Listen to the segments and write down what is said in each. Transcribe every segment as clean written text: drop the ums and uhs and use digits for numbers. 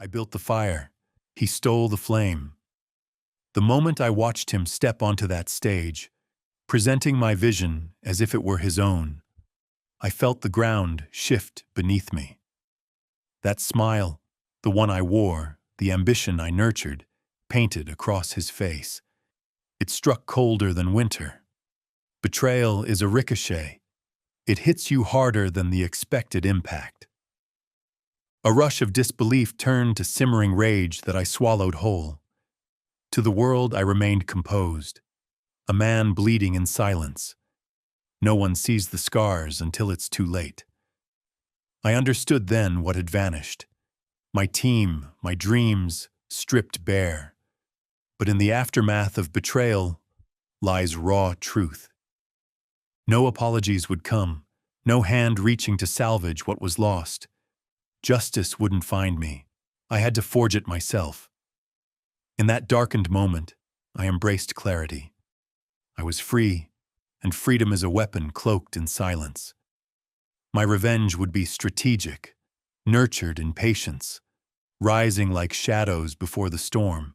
I built the fire. He stole the flame. The moment I watched him step onto that stage, presenting my vision as if it were his own, I felt the ground shift beneath me. That smile, the one I wore, the ambition I nurtured, painted across his face. It struck colder than winter. Betrayal is a ricochet. It hits you harder than the expected impact. A rush of disbelief turned to simmering rage that I swallowed whole. To the world I remained composed, a man bleeding in silence. No one sees the scars until it's too late. I understood then what had vanished. My team, my dreams, stripped bare. But in the aftermath of betrayal lies raw truth. No apologies would come, no hand reaching to salvage what was lost. Justice wouldn't find me. I had to forge it myself. In that darkened moment, I embraced clarity. I was free, and freedom is a weapon cloaked in silence. My revenge would be strategic, nurtured in patience, rising like shadows before the storm,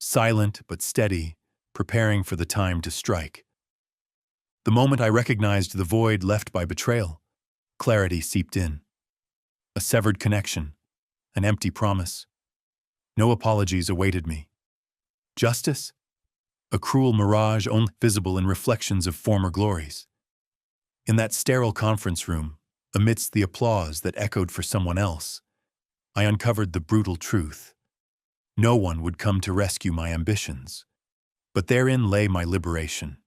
silent but steady, preparing for the time to strike. The moment I recognized the void left by betrayal, clarity seeped in. A severed connection, an empty promise. No apologies awaited me. Justice? A cruel mirage only visible in reflections of former glories. In that sterile conference room, amidst the applause that echoed for someone else, I uncovered the brutal truth. No one would come to rescue my ambitions, but therein lay my liberation.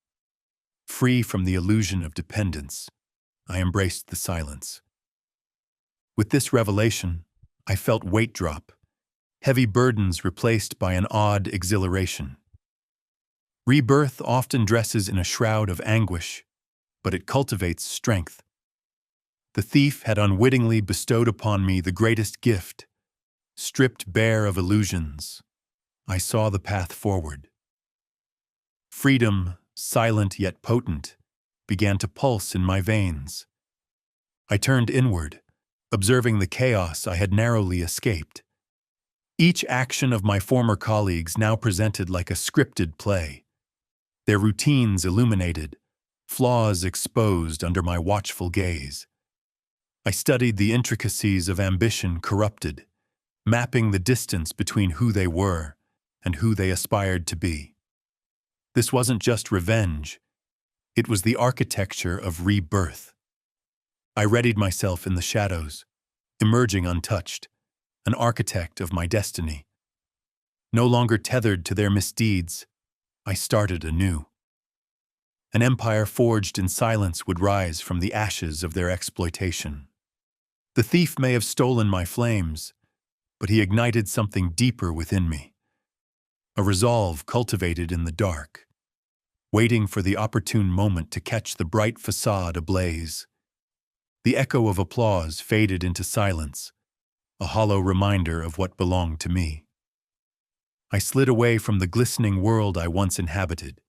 Free from the illusion of dependence, I embraced the silence. With this revelation, I felt weight drop, heavy burdens replaced by an odd exhilaration. Rebirth often dresses in a shroud of anguish, but it cultivates strength. The thief had unwittingly bestowed upon me the greatest gift. Stripped bare of illusions, I saw the path forward. Freedom, silent yet potent, began to pulse in my veins. I turned inward, observing the chaos I had narrowly escaped. Each action of my former colleagues now presented like a scripted play. Their routines illuminated, flaws exposed under my watchful gaze. I studied the intricacies of ambition corrupted, mapping the distance between who they were and who they aspired to be. This wasn't just revenge, it was the architecture of rebirth. I readied myself in the shadows, emerging untouched, an architect of my destiny. No longer tethered to their misdeeds, I started anew. An empire forged in silence would rise from the ashes of their exploitation. The thief may have stolen my flames, but he ignited something deeper within me. A resolve cultivated in the dark, waiting for the opportune moment to catch the bright facade ablaze. The echo of applause faded into silence, a hollow reminder of what belonged to me. I slid away from the glistening world I once inhabited,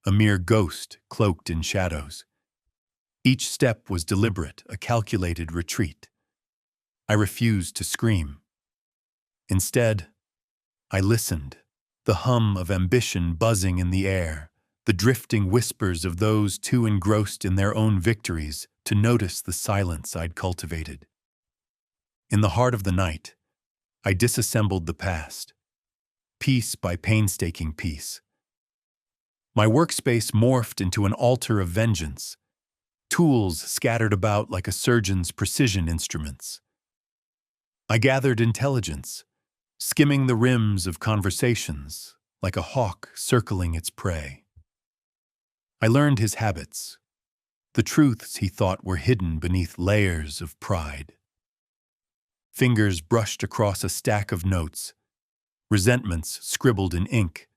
a mere ghost cloaked in shadows. Each step was deliberate, a calculated retreat. I refused to scream. Instead, I listened, the hum of ambition buzzing in the air, the drifting whispers of those too engrossed in their own victories to notice the silence I'd cultivated. In the heart of the night, I disassembled the past, piece by painstaking piece. My workspace morphed into an altar of vengeance, tools scattered about like a surgeon's precision instruments. I gathered intelligence, skimming the rims of conversations like a hawk circling its prey. I learned his habits, the truths he thought were hidden beneath layers of pride. Fingers brushed across a stack of notes, resentments scribbled in ink,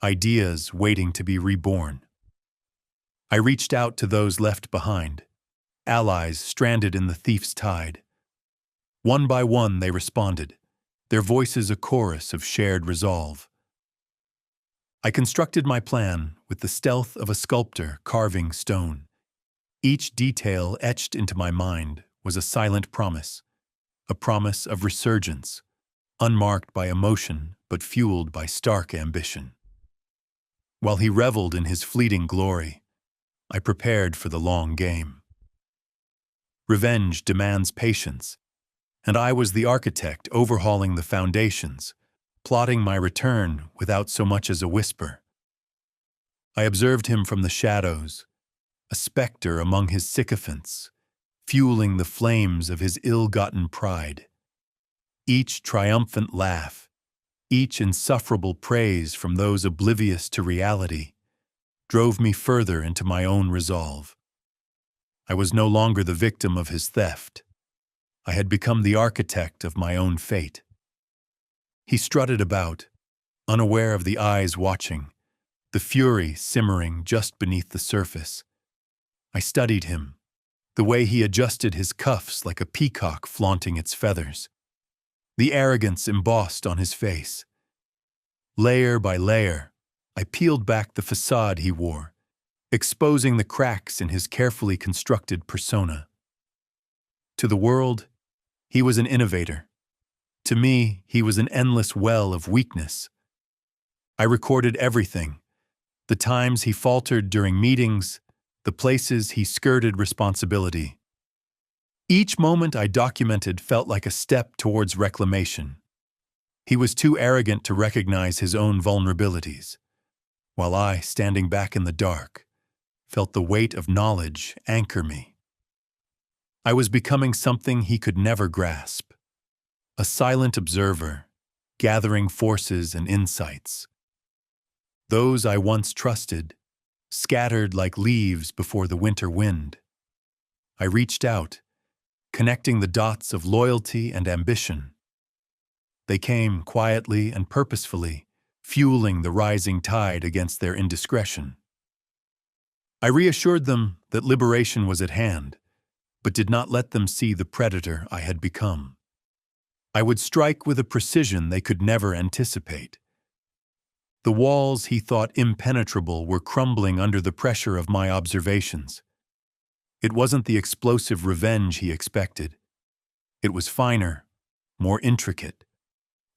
ideas waiting to be reborn. I reached out to those left behind, allies stranded in the thief's tide. One by one they responded, their voices a chorus of shared resolve. I constructed my plan with the stealth of a sculptor carving stone. Each detail etched into my mind was a silent promise, a promise of resurgence, unmarked by emotion but fueled by stark ambition. While he reveled in his fleeting glory, I prepared for the long game. Revenge demands patience, and I was the architect overhauling the foundations, plotting my return without so much as a whisper. I observed him from the shadows, a specter among his sycophants, fueling the flames of his ill-gotten pride. Each triumphant laugh, each insufferable praise from those oblivious to reality, drove me further into my own resolve. I was no longer the victim of his theft. I had become the architect of my own fate. He strutted about, unaware of the eyes watching, the fury simmering just beneath the surface. I studied him, the way he adjusted his cuffs like a peacock flaunting its feathers, the arrogance embossed on his face. Layer by layer, I peeled back the facade he wore, exposing the cracks in his carefully constructed persona. To the world, he was an innovator. To me, he was an endless well of weakness. I recorded everything, the times he faltered during meetings, the places he skirted responsibility. Each moment I documented felt like a step towards reclamation. He was too arrogant to recognize his own vulnerabilities, while I, standing back in the dark, felt the weight of knowledge anchor me. I was becoming something he could never grasp, a silent observer, gathering forces and insights. Those I once trusted, scattered like leaves before the winter wind. I reached out, connecting the dots of loyalty and ambition. They came quietly and purposefully, fueling the rising tide against their indiscretion. I reassured them that liberation was at hand, but did not let them see the predator I had become. I would strike with a precision they could never anticipate. The walls he thought impenetrable were crumbling under the pressure of my observations. It wasn't the explosive revenge he expected. It was finer, more intricate,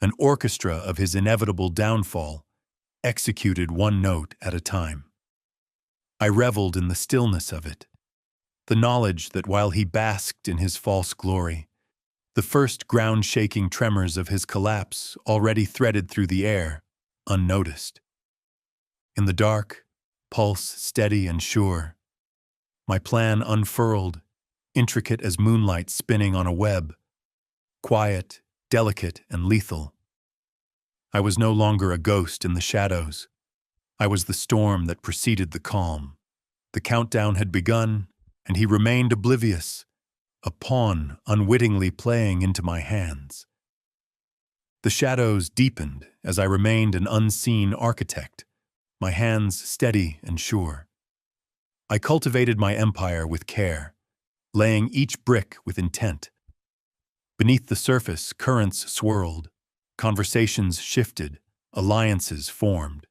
an orchestra of his inevitable downfall, executed one note at a time. I reveled in the stillness of it, the knowledge that while he basked in his false glory, the first ground-shaking tremors of his collapse already threaded through the air, unnoticed. In the dark, pulse steady and sure, my plan unfurled, intricate as moonlight spinning on a web, quiet, delicate, and lethal. I was no longer a ghost in the shadows. I was the storm that preceded the calm. The countdown had begun, and he remained oblivious, a pawn unwittingly playing into my hands. The shadows deepened as I remained an unseen architect, my hands steady and sure. I cultivated my empire with care, laying each brick with intent. Beneath the surface, currents swirled, conversations shifted, alliances formed.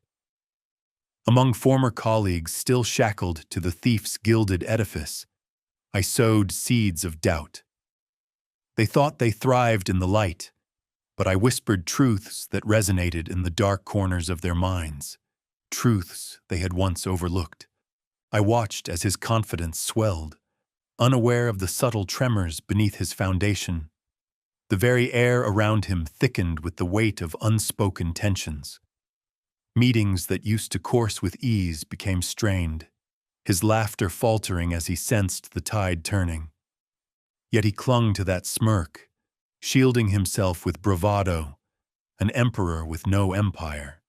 Among former colleagues still shackled to the thief's gilded edifice, I sowed seeds of doubt. They thought they thrived in the light, but I whispered truths that resonated in the dark corners of their minds, truths they had once overlooked. I watched as his confidence swelled, unaware of the subtle tremors beneath his foundation. The very air around him thickened with the weight of unspoken tensions. Meetings that used to course with ease became strained, his laughter faltering as he sensed the tide turning. Yet he clung to that smirk, shielding himself with bravado, an emperor with no empire.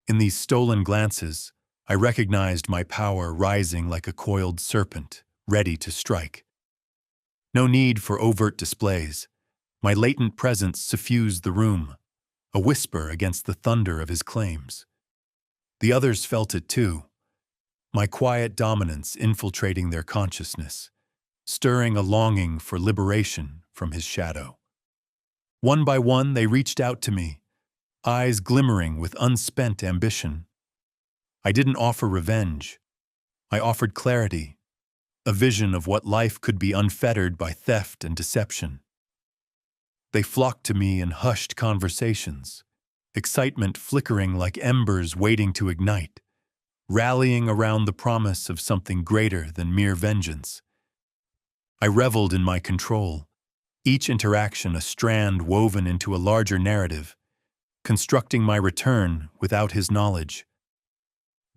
In these stolen glances, I recognized my power rising like a coiled serpent, ready to strike. No need for overt displays. My latent presence suffused the room, a whisper against the thunder of his claims. The others felt it too, my quiet dominance infiltrating their consciousness, stirring a longing for liberation from his shadow. One by one, they reached out to me, eyes glimmering with unspent ambition. I didn't offer revenge. I offered clarity, a vision of what life could be unfettered by theft and deception. They flocked to me in hushed conversations, excitement flickering like embers waiting to ignite, rallying around the promise of something greater than mere vengeance. I reveled in my control, each interaction a strand woven into a larger narrative, constructing my return without his knowledge.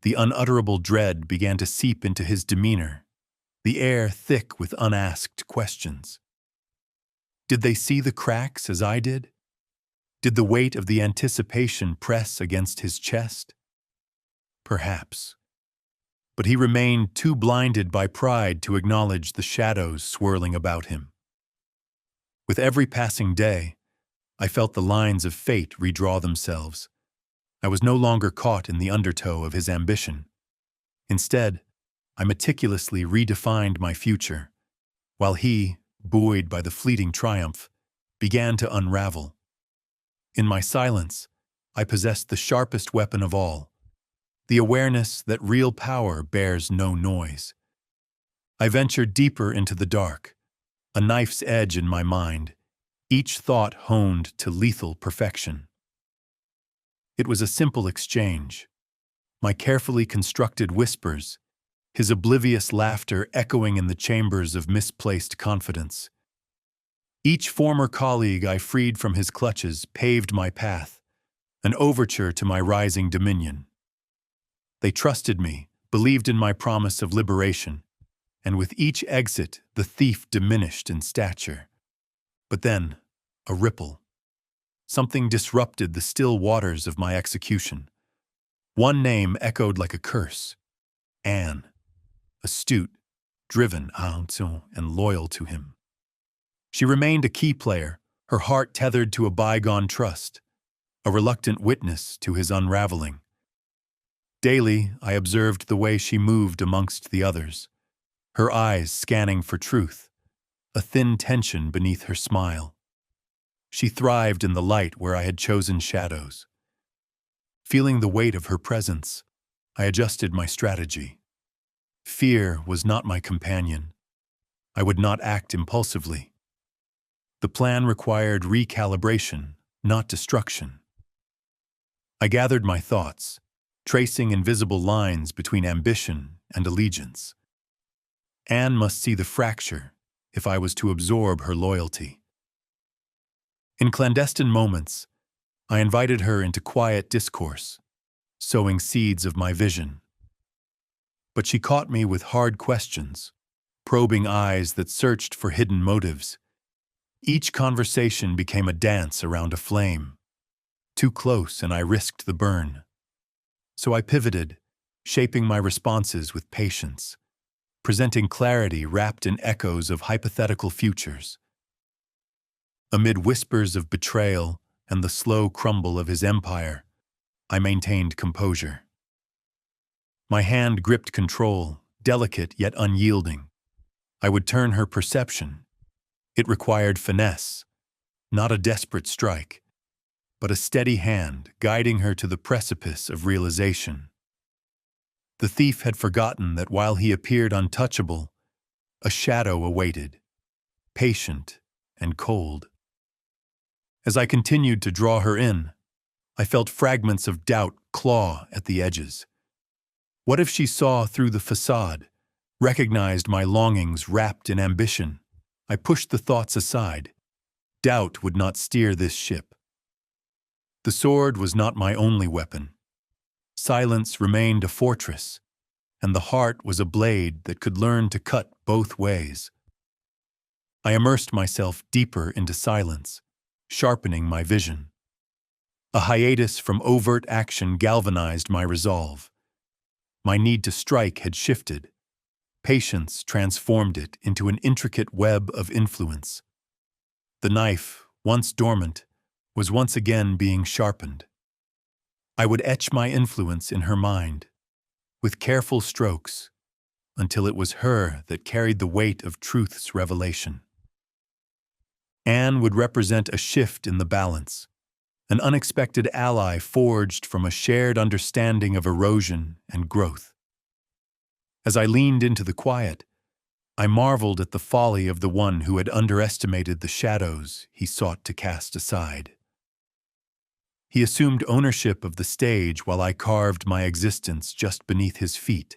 The unutterable dread began to seep into his demeanor, the air thick with unasked questions. Did they see the cracks as I did? Did the weight of the anticipation press against his chest? Perhaps. But he remained too blinded by pride to acknowledge the shadows swirling about him. With every passing day, I felt the lines of fate redraw themselves. I was no longer caught in the undertow of his ambition. Instead, I meticulously redefined my future, while he, buoyed by the fleeting triumph, began to unravel. In my silence, I possessed the sharpest weapon of all, the awareness that real power bears no noise. I ventured deeper into the dark, a knife's edge in my mind, each thought honed to lethal perfection. It was a simple exchange. My carefully constructed whispers, his oblivious laughter echoing in the chambers of misplaced confidence. Each former colleague I freed from his clutches paved my path, an overture to my rising dominion. They trusted me, believed in my promise of liberation, and with each exit the thief diminished in stature. But then, a ripple. Something disrupted the still waters of my execution. One name echoed like a curse. Anne. Astute, driven, and loyal to him. She remained a key player, her heart tethered to a bygone trust, a reluctant witness to his unraveling. Daily, I observed the way she moved amongst the others, her eyes scanning for truth, a thin tension beneath her smile. She thrived in the light where I had chosen shadows. Feeling the weight of her presence, I adjusted my strategy. Fear was not my companion. I would not act impulsively. The plan required recalibration, not destruction. I gathered my thoughts, tracing invisible lines between ambition and allegiance. Anne must see the fracture if I was to absorb her loyalty. In clandestine moments, I invited her into quiet discourse, sowing seeds of my vision. But she caught me with hard questions, probing eyes that searched for hidden motives. Each conversation became a dance around a flame. Too close and I risked the burn. So I pivoted, shaping my responses with patience, presenting clarity wrapped in echoes of hypothetical futures. Amid whispers of betrayal and the slow crumble of his empire, I maintained composure. My hand gripped control, delicate yet unyielding. I would turn her perception. It required finesse, not a desperate strike, but a steady hand guiding her to the precipice of realization. The thief had forgotten that while he appeared untouchable, a shadow awaited, patient and cold. As I continued to draw her in, I felt fragments of doubt claw at the edges. What if she saw through the facade, recognized my longings wrapped in ambition? I pushed the thoughts aside. Doubt would not steer this ship. The sword was not my only weapon. Silence remained a fortress, and the heart was a blade that could learn to cut both ways. I immersed myself deeper into silence, sharpening my vision. A hiatus from overt action galvanized my resolve. My need to strike had shifted. Patience transformed it into an intricate web of influence. The knife, once dormant, was once again being sharpened. I would etch my influence in her mind, with careful strokes, until it was her that carried the weight of truth's revelation. Anne would represent a shift in the balance, an unexpected ally forged from a shared understanding of erosion and growth. As I leaned into the quiet, I marveled at the folly of the one who had underestimated the shadows he sought to cast aside. He assumed ownership of the stage while I carved my existence just beneath his feet,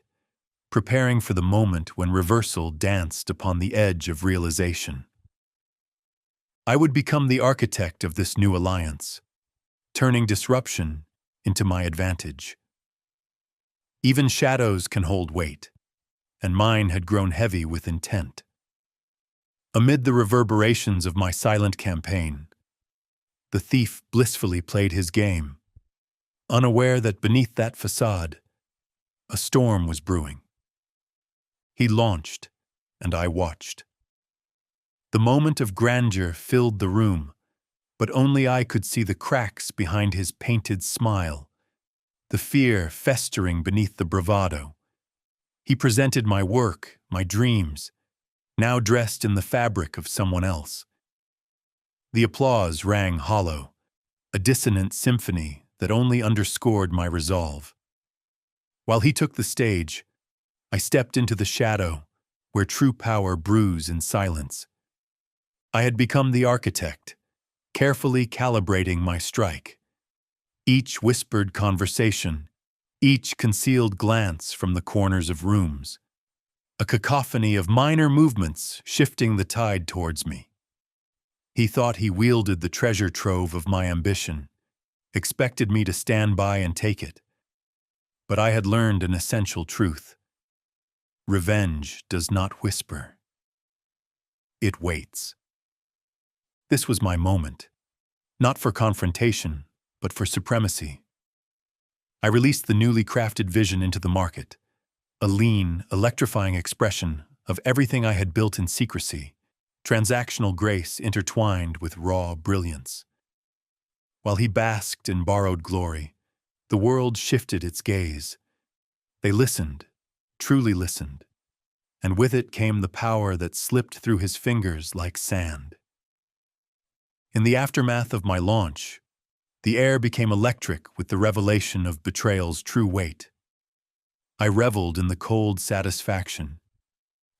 preparing for the moment when reversal danced upon the edge of realization. I would become the architect of this new alliance, turning disruption into my advantage. Even shadows can hold weight, and mine had grown heavy with intent. Amid the reverberations of my silent campaign, the thief blissfully played his game, unaware that beneath that facade, a storm was brewing. He launched, and I watched. The moment of grandeur filled the room, but only I could see the cracks behind his painted smile, the fear festering beneath the bravado. He presented my work, my dreams, now dressed in the fabric of someone else. The applause rang hollow, a dissonant symphony that only underscored my resolve. While he took the stage, I stepped into the shadow, where true power brews in silence. I had become the architect, carefully calibrating my strike. Each whispered conversation, each concealed glance from the corners of rooms, a cacophony of minor movements shifting the tide towards me. He thought he wielded the treasure trove of my ambition, expected me to stand by and take it. But I had learned an essential truth. Revenge does not whisper. It waits. This was my moment, not for confrontation, but for supremacy. I released the newly crafted vision into the market, a lean, electrifying expression of everything I had built in secrecy, transactional grace intertwined with raw brilliance. While he basked in borrowed glory, the world shifted its gaze. They listened, truly listened, and with it came the power that slipped through his fingers like sand. In the aftermath of my launch, the air became electric with the revelation of betrayal's true weight. I reveled in the cold satisfaction.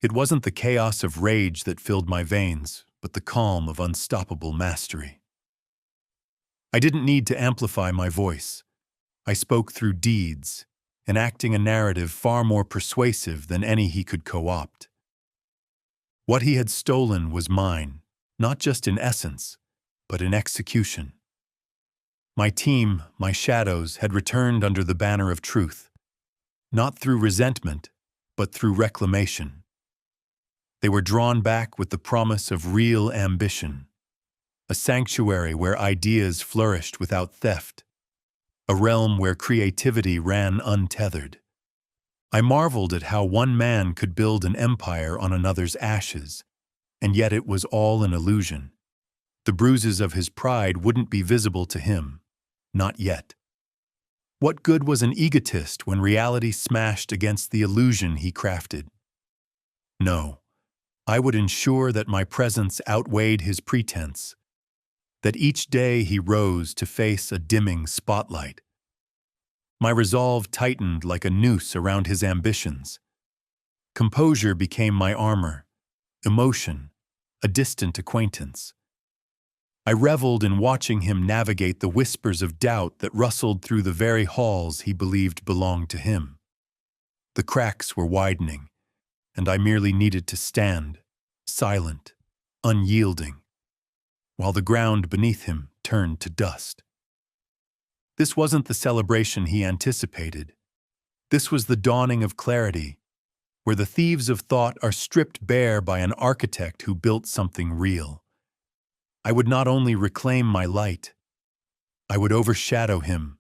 It wasn't the chaos of rage that filled my veins, but the calm of unstoppable mastery. I didn't need to amplify my voice. I spoke through deeds, enacting a narrative far more persuasive than any he could co-opt. What he had stolen was mine, not just in essence, but in execution. My team, my shadows, had returned under the banner of truth, not through resentment, but through reclamation. They were drawn back with the promise of real ambition, a sanctuary where ideas flourished without theft, a realm where creativity ran untethered. I marveled at how one man could build an empire on another's ashes, and yet it was all an illusion. The bruises of his pride wouldn't be visible to him, not yet. What good was an egotist when reality smashed against the illusion he crafted? No, I would ensure that my presence outweighed his pretense, that each day he rose to face a dimming spotlight. My resolve tightened like a noose around his ambitions. Composure became my armor, emotion, a distant acquaintance. I reveled in watching him navigate the whispers of doubt that rustled through the very halls he believed belonged to him. The cracks were widening, and I merely needed to stand, silent, unyielding, while the ground beneath him turned to dust. This wasn't the celebration he anticipated. This was the dawning of clarity, where the thieves of thought are stripped bare by an architect who built something real. I would not only reclaim my light, I would overshadow him,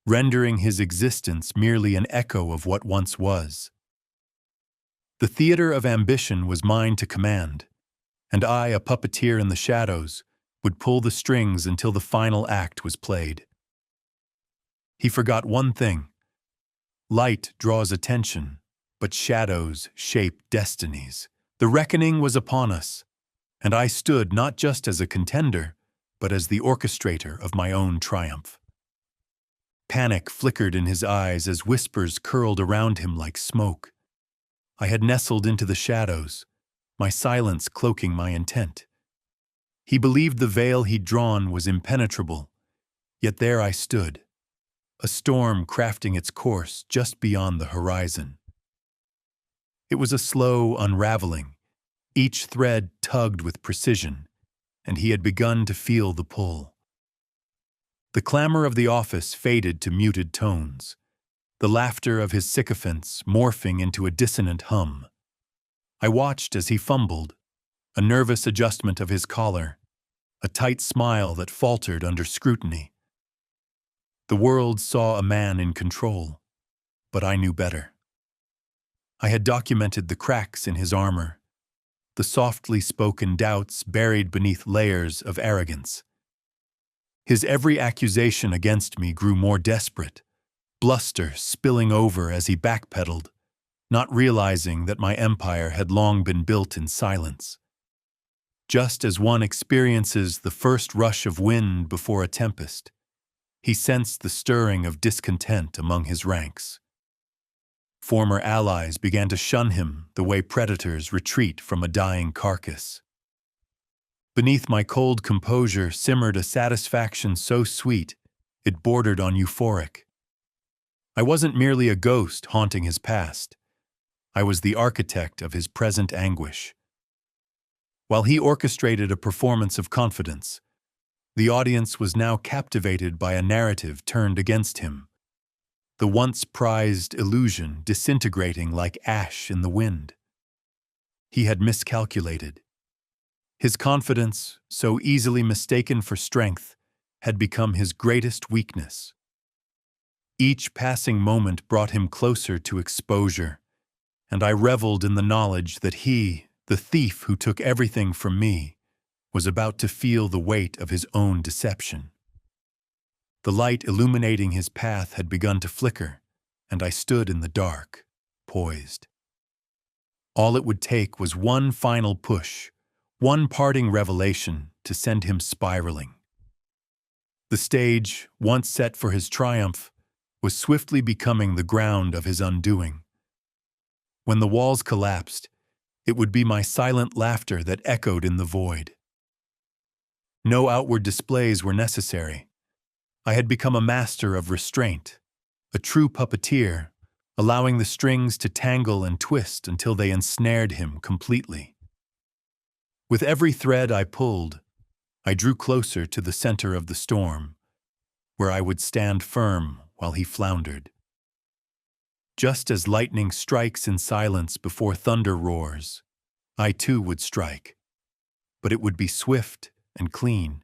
rendering his existence merely an echo of what once was. The theater of ambition was mine to command, and I, a puppeteer in the shadows, would pull the strings until the final act was played. He forgot one thing. Light draws attention, but shadows shape destinies. The reckoning was upon us, and I stood not just as a contender, but as the orchestrator of my own triumph. Panic flickered in his eyes as whispers curled around him like smoke. I had nestled into the shadows, my silence cloaking my intent. He believed the veil he'd drawn was impenetrable, yet there I stood, a storm crafting its course just beyond the horizon. It was a slow unraveling, each thread tugged with precision, and he had begun to feel the pull. The clamor of the office faded to muted tones, the laughter of his sycophants morphing into a dissonant hum. I watched as he fumbled, a nervous adjustment of his collar, a tight smile that faltered under scrutiny. The world saw a man in control, but I knew better. I had documented the cracks in his armor, the softly spoken doubts buried beneath layers of arrogance. His every accusation against me grew more desperate, bluster spilling over as he backpedaled, not realizing that my empire had long been built in silence. Just as one experiences the first rush of wind before a tempest, he sensed the stirring of discontent among his ranks. Former allies began to shun him the way predators retreat from a dying carcass. Beneath my cold composure simmered a satisfaction so sweet it bordered on euphoric. I wasn't merely a ghost haunting his past. I was the architect of his present anguish. While he orchestrated a performance of confidence, the audience was now captivated by a narrative turned against him, the once prized illusion disintegrating like ash in the wind. He had miscalculated. His confidence, so easily mistaken for strength, had become his greatest weakness. Each passing moment brought him closer to exposure, and I reveled in the knowledge that he, the thief who took everything from me, was about to feel the weight of his own deception. The light illuminating his path had begun to flicker, and I stood in the dark, poised. All it would take was one final push, one parting revelation to send him spiraling. The stage, once set for his triumph, was swiftly becoming the ground of his undoing. When the walls collapsed, it would be my silent laughter that echoed in the void. No outward displays were necessary. I had become a master of restraint, a true puppeteer, allowing the strings to tangle and twist until they ensnared him completely. With every thread I pulled, I drew closer to the center of the storm, where I would stand firm while he floundered. Just as lightning strikes in silence before thunder roars, I too would strike, but it would be swift and clean,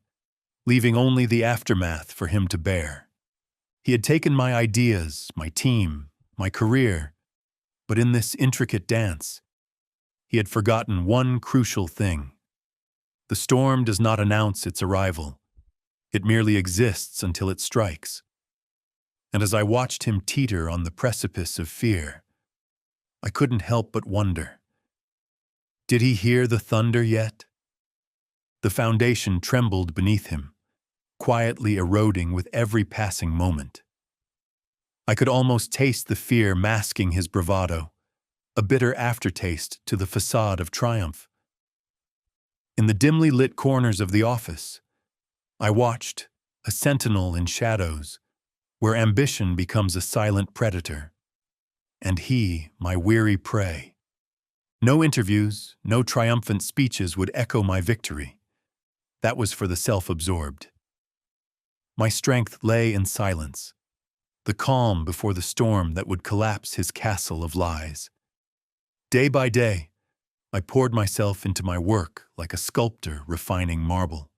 leaving only the aftermath for him to bear. He had taken my ideas, my team, my career, but in this intricate dance, he had forgotten one crucial thing. The storm does not announce its arrival. It merely exists until it strikes. And as I watched him teeter on the precipice of fear, I couldn't help but wonder, did he hear the thunder yet? The foundation trembled beneath him, quietly eroding with every passing moment. I could almost taste the fear masking his bravado, a bitter aftertaste to the facade of triumph. In the dimly lit corners of the office, I watched, a sentinel in shadows, where ambition becomes a silent predator, and he, my weary prey. No interviews, no triumphant speeches would echo my victory. That was for the self-absorbed. My strength lay in silence, the calm before the storm that would collapse his castle of lies. Day by day, I poured myself into my work like a sculptor refining marble,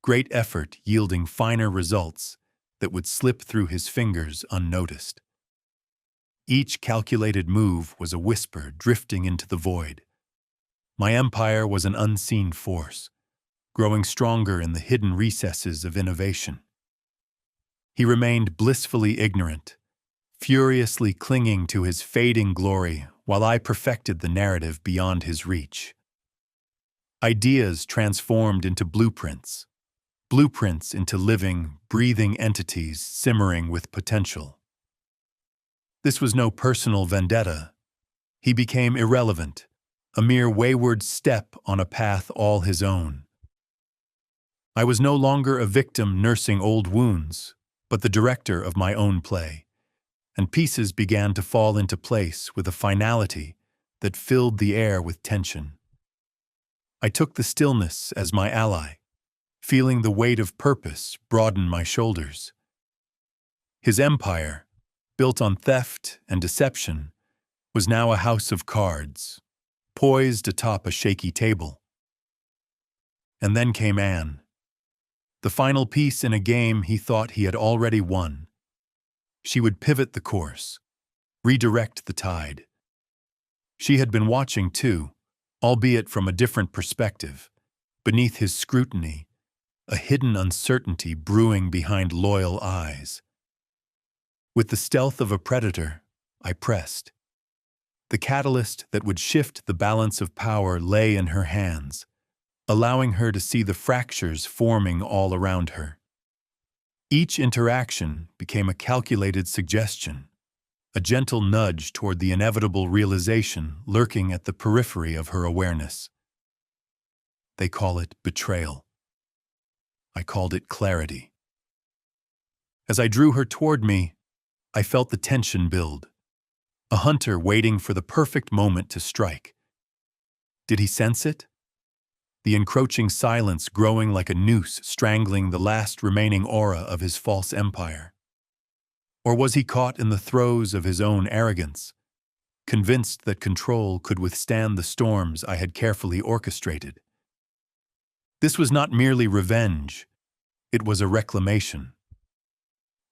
great effort yielding finer results that would slip through his fingers unnoticed. Each calculated move was a whisper drifting into the void. My empire was an unseen force, growing stronger in the hidden recesses of innovation. He remained blissfully ignorant, furiously clinging to his fading glory while I perfected the narrative beyond his reach. Ideas transformed into blueprints into living, breathing entities simmering with potential. This was no personal vendetta. He became irrelevant, a mere wayward step on a path all his own. I was no longer a victim nursing old wounds, but the director of my own play, and pieces began to fall into place with a finality that filled the air with tension. I took the stillness as my ally, feeling the weight of purpose broaden my shoulders. His empire, built on theft and deception, was now a house of cards, poised atop a shaky table. And then came Anne, the final piece in a game he thought he had already won. She would pivot the course, redirect the tide. She had been watching too, albeit from a different perspective, beneath his scrutiny, a hidden uncertainty brewing behind loyal eyes. With the stealth of a predator, I pressed. The catalyst that would shift the balance of power lay in her hands, allowing her to see the fractures forming all around her. Each interaction became a calculated suggestion, a gentle nudge toward the inevitable realization lurking at the periphery of her awareness. They call it betrayal. I called it clarity. As I drew her toward me, I felt the tension build, a hunter waiting for the perfect moment to strike. Did he sense it? The encroaching silence growing like a noose strangling the last remaining aura of his false empire. Or was he caught in the throes of his own arrogance, convinced that control could withstand the storms I had carefully orchestrated? This was not merely revenge, it was a reclamation.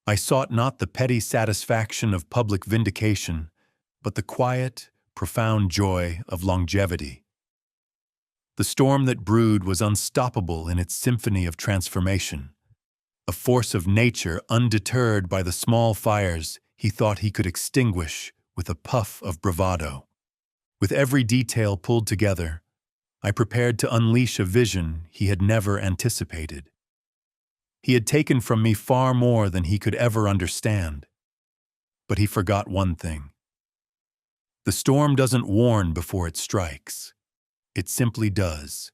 I sought not the petty satisfaction of public vindication, but the quiet, profound joy of longevity. The storm that brewed was unstoppable in its symphony of transformation, a force of nature undeterred by the small fires he thought he could extinguish with a puff of bravado. With every detail pulled together, I prepared to unleash a vision he had never anticipated. He had taken from me far more than he could ever understand. But he forgot one thing. The storm doesn't warn before it strikes. It simply does.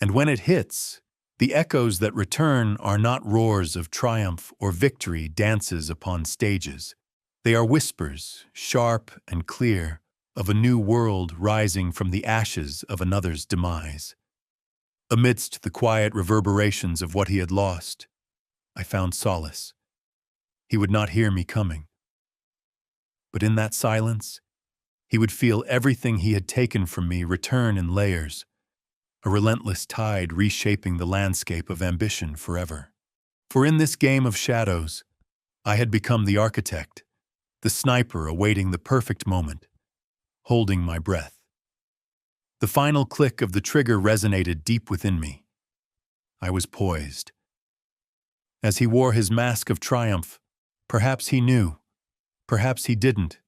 And when it hits, the echoes that return are not roars of triumph or victory dances upon stages. They are whispers, sharp and clear, of a new world rising from the ashes of another's demise. Amidst the quiet reverberations of what he had lost, I found solace. He would not hear me coming. But in that silence, he would feel everything he had taken from me return in layers, a relentless tide reshaping the landscape of ambition forever. For in this game of shadows, I had become the architect, the sniper awaiting the perfect moment, holding my breath. The final click of the trigger resonated deep within me. I was poised. As he wore his mask of triumph, perhaps he knew, perhaps he didn't,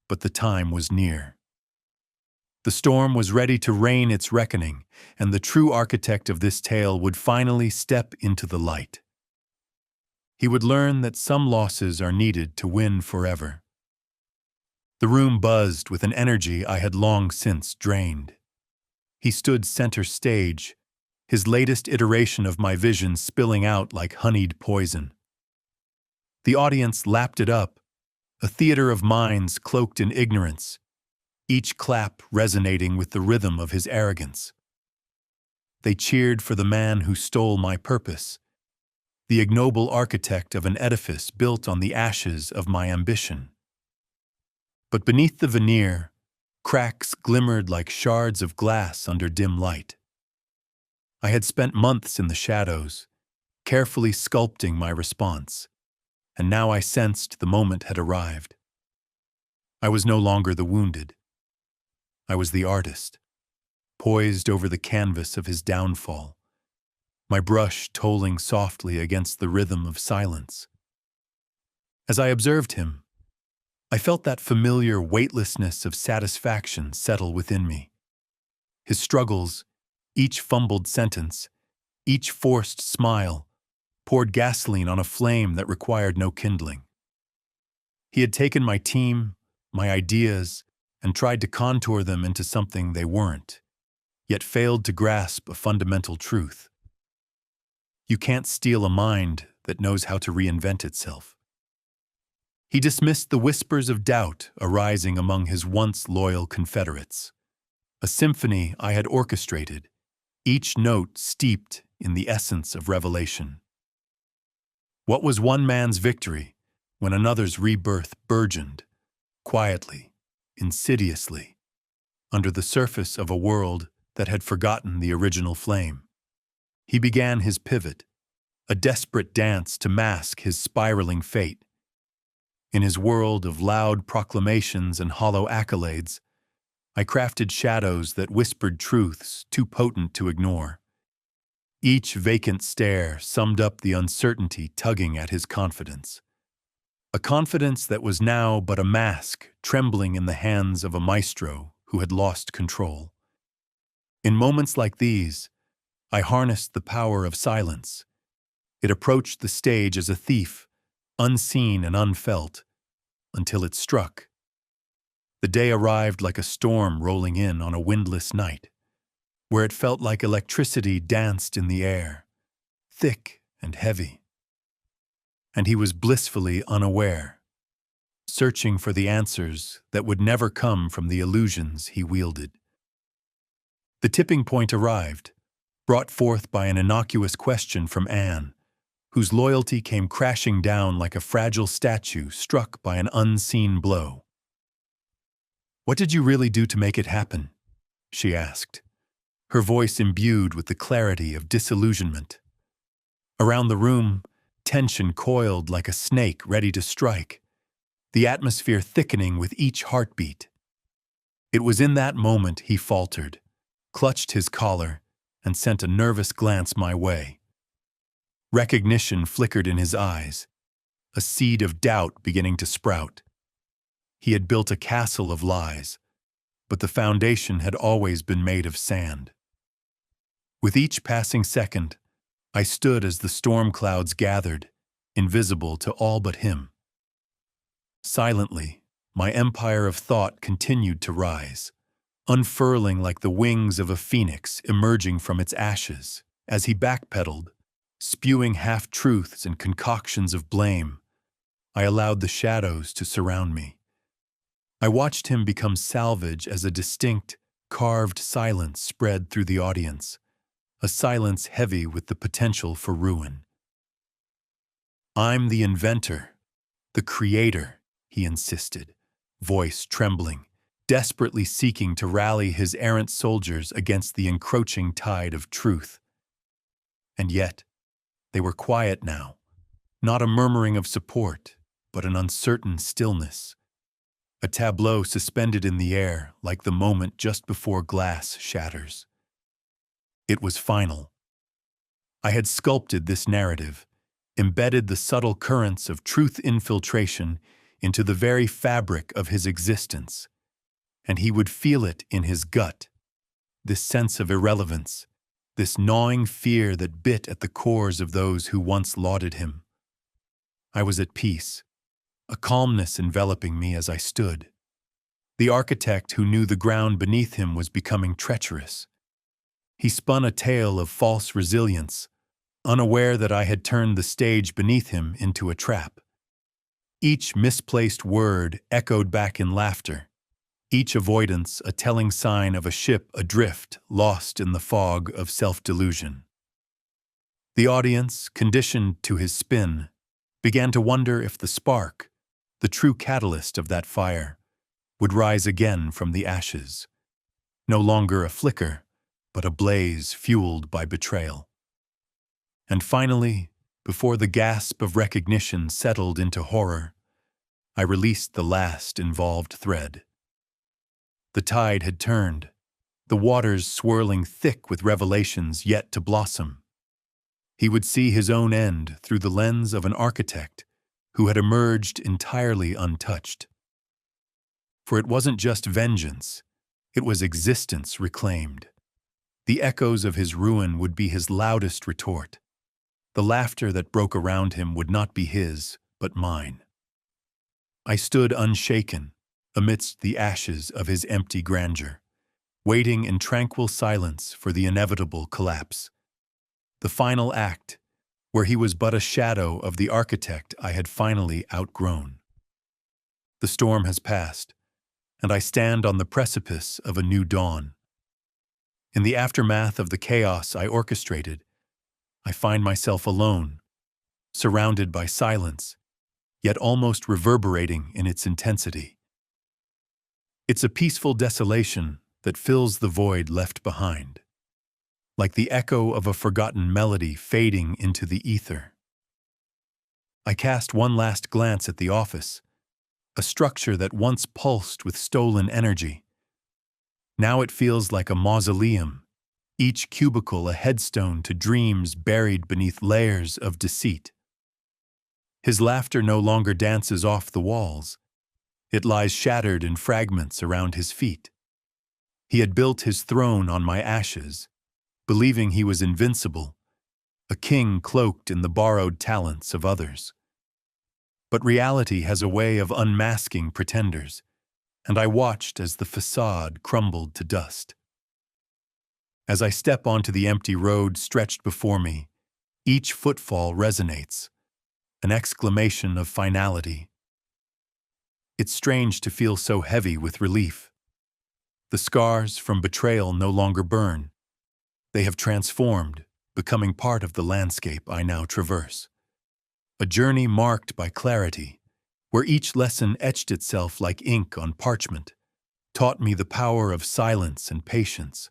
but the time was near. The storm was ready to rain its reckoning, and the true architect of this tale would finally step into the light. He would learn that some losses are needed to win forever. The room buzzed with an energy I had long since drained. He stood center stage, his latest iteration of my vision spilling out like honeyed poison. The audience lapped it up, a theater of minds cloaked in ignorance, each clap resonating with the rhythm of his arrogance. They cheered for the man who stole my purpose, the ignoble architect of an edifice built on the ashes of my ambition. But beneath the veneer, cracks glimmered like shards of glass under dim light. I had spent months in the shadows, carefully sculpting my response, and now I sensed the moment had arrived. I was no longer the wounded. I was the artist, poised over the canvas of his downfall, my brush tolling softly against the rhythm of silence. As I observed him, I felt that familiar weightlessness of satisfaction settle within me. His struggles, each fumbled sentence, each forced smile, poured gasoline on a flame that required no kindling. He had taken my team, my ideas, and tried to contour them into something they weren't, yet failed to grasp a fundamental truth. You can't steal a mind that knows how to reinvent itself. He dismissed the whispers of doubt arising among his once loyal confederates. A symphony I had orchestrated, each note steeped in the essence of revelation. What was one man's victory when another's rebirth burgeoned, quietly, insidiously, under the surface of a world that had forgotten the original flame? He began his pivot, a desperate dance to mask his spiraling fate. In his world of loud proclamations and hollow accolades, I crafted shadows that whispered truths too potent to ignore. Each vacant stare summed up the uncertainty tugging at his confidence. A confidence that was now but a mask trembling in the hands of a maestro who had lost control. In moments like these, I harnessed the power of silence. It approached the stage as a thief, unseen and unfelt, until it struck. The day arrived like a storm rolling in on a windless night, where it felt like electricity danced in the air, thick and heavy. And he was blissfully unaware, searching for the answers that would never come from the illusions he wielded. The tipping point arrived, brought forth by an innocuous question from Anne, whose loyalty came crashing down like a fragile statue struck by an unseen blow. "What did you really do to make it happen?" she asked, her voice imbued with the clarity of disillusionment. Around the room, tension coiled like a snake ready to strike, the atmosphere thickening with each heartbeat. It was in that moment he faltered, clutched his collar, and sent a nervous glance my way. Recognition flickered in his eyes, a seed of doubt beginning to sprout. He had built a castle of lies, but the foundation had always been made of sand. With each passing second, I stood as the storm clouds gathered, invisible to all but him. Silently, my empire of thought continued to rise, unfurling like the wings of a phoenix emerging from its ashes. As he backpedaled, spewing half-truths and concoctions of blame, I allowed the shadows to surround me. I watched him become salvage as a distinct, carved silence spread through the audience, a silence heavy with the potential for ruin. "I'm the inventor, the creator," he insisted, voice trembling, desperately seeking to rally his errant soldiers against the encroaching tide of truth. And yet, they were quiet now, not a murmuring of support, but an uncertain stillness. A tableau suspended in the air like the moment just before glass shatters. It was final. I had sculpted this narrative, embedded the subtle currents of truth infiltration into the very fabric of his existence, and he would feel it in his gut, this sense of irrelevance, this gnawing fear that bit at the cores of those who once lauded him. I was at peace, a calmness enveloping me as I stood. The architect who knew the ground beneath him was becoming treacherous. He spun a tale of false resilience, unaware that I had turned the stage beneath him into a trap. Each misplaced word echoed back in laughter, each avoidance a telling sign of a ship adrift, lost in the fog of self-delusion. The audience, conditioned to his spin, began to wonder if the spark, the true catalyst of that fire, would rise again from the ashes, no longer a flicker, but a blaze fueled by betrayal. And finally, before the gasp of recognition settled into horror, I released the last involved thread. The tide had turned, the waters swirling thick with revelations yet to blossom. He would see his own end through the lens of an architect who had emerged entirely untouched. For it wasn't just vengeance, it was existence reclaimed. The echoes of his ruin would be his loudest retort. The laughter that broke around him would not be his, but mine. I stood unshaken, amidst the ashes of his empty grandeur, waiting in tranquil silence for the inevitable collapse. The final act, where he was but a shadow of the architect I had finally outgrown. The storm has passed, and I stand on the precipice of a new dawn. In the aftermath of the chaos I orchestrated, I find myself alone, surrounded by silence, yet almost reverberating in its intensity. It's a peaceful desolation that fills the void left behind, like the echo of a forgotten melody fading into the ether. I cast one last glance at the office, a structure that once pulsed with stolen energy. Now it feels like a mausoleum, each cubicle a headstone to dreams buried beneath layers of deceit. His laughter no longer dances off the walls. It lies shattered in fragments around his feet. He had built his throne on my ashes, believing he was invincible, a king cloaked in the borrowed talents of others. But reality has a way of unmasking pretenders, and I watched as the facade crumbled to dust. As I step onto the empty road stretched before me, each footfall resonates, an exclamation of finality. It's strange to feel so heavy with relief. The scars from betrayal no longer burn. They have transformed, becoming part of the landscape I now traverse. A journey marked by clarity, where each lesson etched itself like ink on parchment, taught me the power of silence and patience.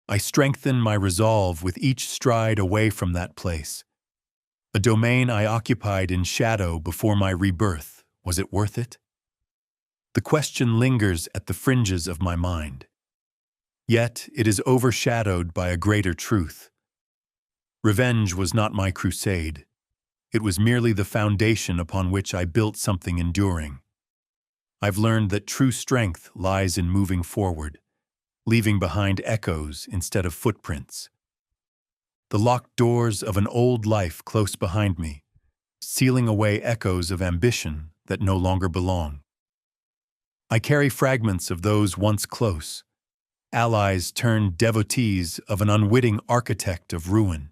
I strengthen my resolve with each stride away from that place. A domain I occupied in shadow before my rebirth, was it worth it? The question lingers at the fringes of my mind. Yet it is overshadowed by a greater truth. Revenge was not my crusade. It was merely the foundation upon which I built something enduring. I've learned that true strength lies in moving forward, leaving behind echoes instead of footprints. The locked doors of an old life close behind me, sealing away echoes of ambition that no longer belong. I carry fragments of those once close, allies turned devotees of an unwitting architect of ruin.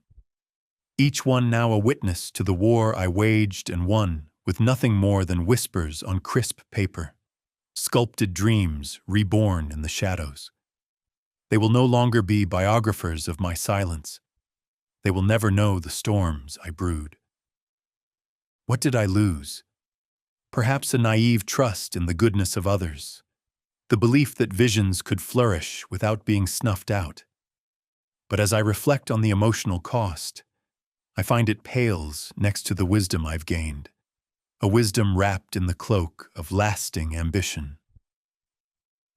Each one now a witness to the war I waged and won with nothing more than whispers on crisp paper, sculpted dreams reborn in the shadows. They will no longer be biographers of my silence. They will never know the storms I brewed. What did I lose? Perhaps a naive trust in the goodness of others, the belief that visions could flourish without being snuffed out. But as I reflect on the emotional cost, I find it pales next to the wisdom I've gained, a wisdom wrapped in the cloak of lasting ambition.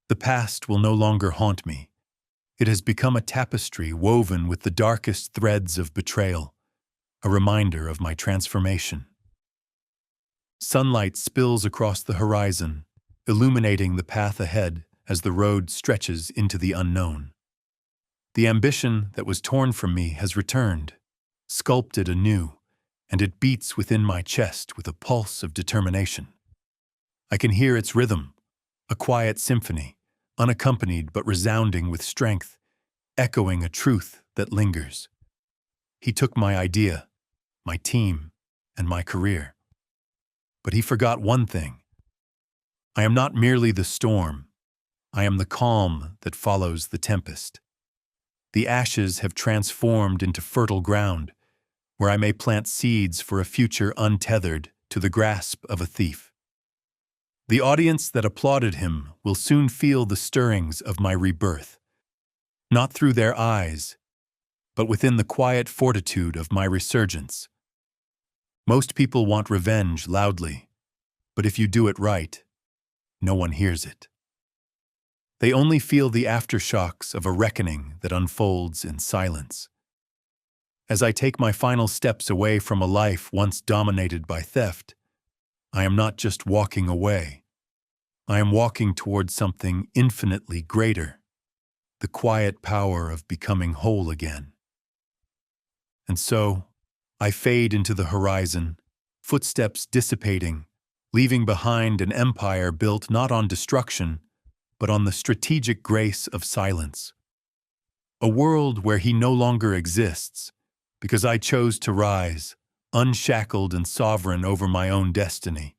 The past will no longer haunt me. It has become a tapestry woven with the darkest threads of betrayal, a reminder of my transformation. Sunlight spills across the horizon, illuminating the path ahead as the road stretches into the unknown. The ambition that was torn from me has returned, sculpted anew, and it beats within my chest with a pulse of determination. I can hear its rhythm, a quiet symphony, unaccompanied but resounding with strength, echoing a truth that lingers. He took my idea, my team, and my career. But he forgot one thing. I am not merely the storm. I am the calm that follows the tempest. The ashes have transformed into fertile ground, where I may plant seeds for a future untethered to the grasp of a thief. The audience that applauded him will soon feel the stirrings of my rebirth, not through their eyes, but within the quiet fortitude of my resurgence. Most people want revenge loudly, but if you do it right, no one hears it. They only feel the aftershocks of a reckoning that unfolds in silence. As I take my final steps away from a life once dominated by theft, I am not just walking away. I am walking towards something infinitely greater, the quiet power of becoming whole again. And so, I fade into the horizon, footsteps dissipating, leaving behind an empire built not on destruction, but on the strategic grace of silence. A world where he no longer exists, because I chose to rise, unshackled and sovereign over my own destiny.